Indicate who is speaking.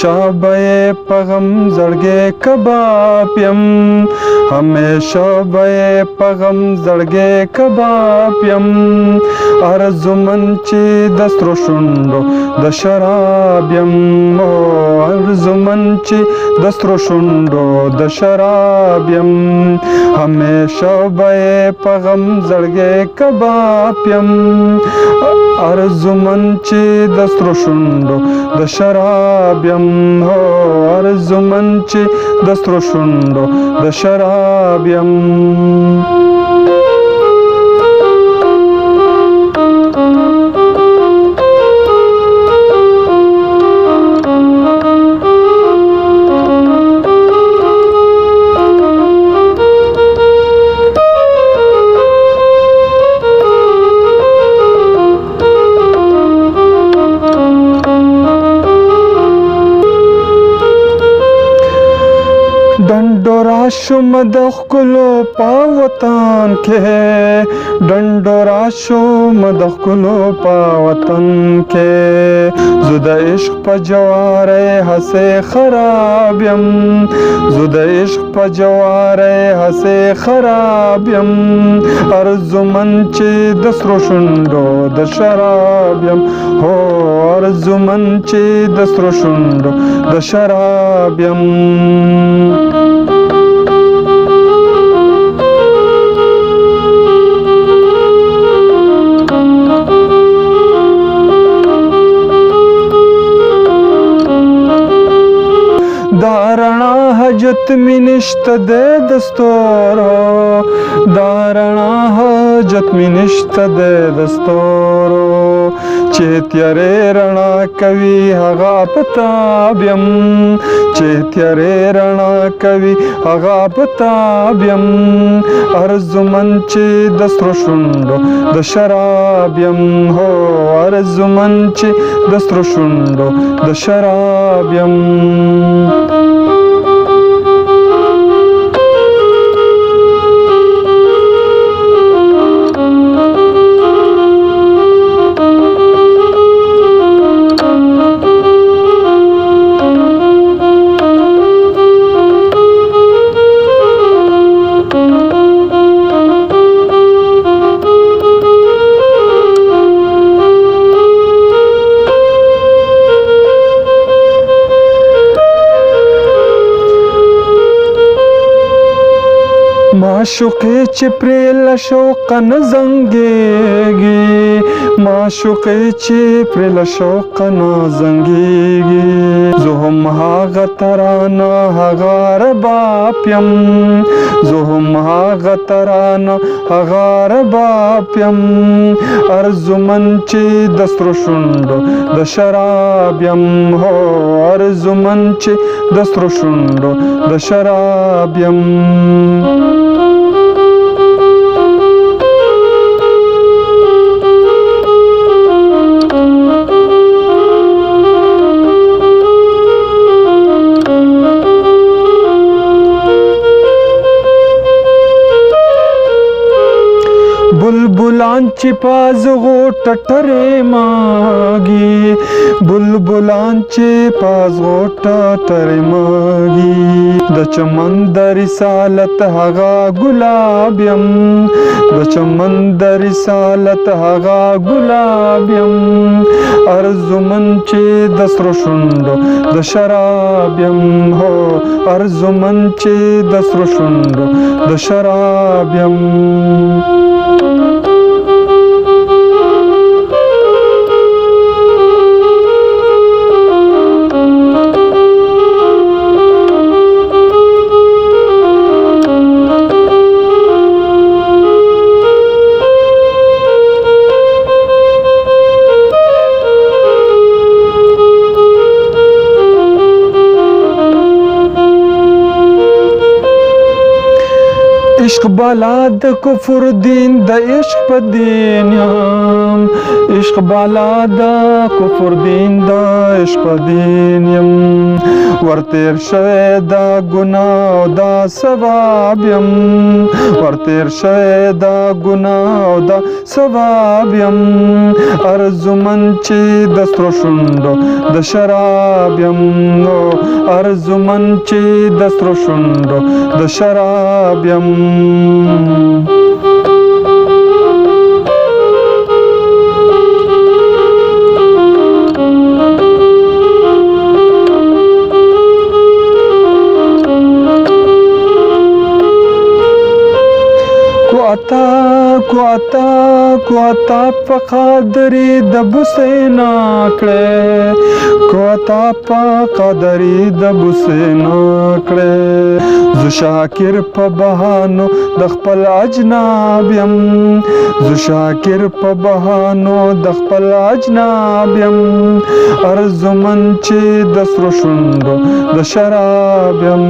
Speaker 1: हमेशा बे पगम जड़गे कबाब यम हमेशा बे पगम जड़गे कबाब यम अर्जुमंची दस्रो शुंडो दशराब यम अर्जुमंची दस्रो शुंडो दशराब यम हमेशा बे पगम जड़गे कबाब यम अर्जुमंची दस्रो शुंडो दशराब यम हो अर्जुमंची दस्रो शुंडो दशराब यम डंडोराशो मदखलो पावतन के डंडोराशो मदखलो पावतन के जुदा इश्क पजवारे हसे खराब्यम जुदा इश्क पजवारे हसे खराब्यम अर्जुमंची दस्रो शुंडो दशराब्यम हो अर्जुमंची दस्रो शुंडो दशराब्यम दारणा हजत मिनिश्त दे दस्तोरो दारणा हजत मिनिश्त दे दस्तोरो चेत्यरे रणा कवि हगा पताब्यम चेत्यरे रणा कवि हगा पताब्यम अर्जुमंची दस्रो शुंडो दशराब्यम हो अर्जुमंची दस्रो शुंडो दशराब्यम माशुक़े चिप्रेल शौक़न ज़ंगेगी माशुक़े चिप्रेल शौक़न ज़ंगेगी ज़ुहम हागा तराना हगार बाप्यम ज़ुहम हागा तराना हगार बाप्यम अर्जुमंची दस्रो शुंडो दशराब्यम हो अर्जुमंची दस्रो शुंडो दशराब्यम बुलबुलांची पाज गोट टरे मागी बुलबुलांची पाज गोट टरे मागी द चमन रिसालत हगा गुलाब्यम द चमन रिसालत हगा गुलाब्यम अर्जुमंची दस्रो शुंडो दशराब्यम हो अर्जुमंची दस्रो शुंडो दशराब्यम इश्क बलाद कुफुर दीन द इश्क पदीन्याम عشق بالا دا کفر دین دا عشق دین یم ورتیر شوی دا گناه او دا ثواب یم ورتیر شوی دا گناه او دا ثواب یم ارزومن چې د سرو شونډو د شراب یم ارزومن چې د سرو شونډو د شراب یم کوتا په قادری د بوسینا کړه کوتا په قادری د بوسینا کړه زو شاکر په بهانو د خپل اجناب یم زو شاکر په بهانو د خپل اجناب یم ارزومن چې د سرو شونډو د شراب یم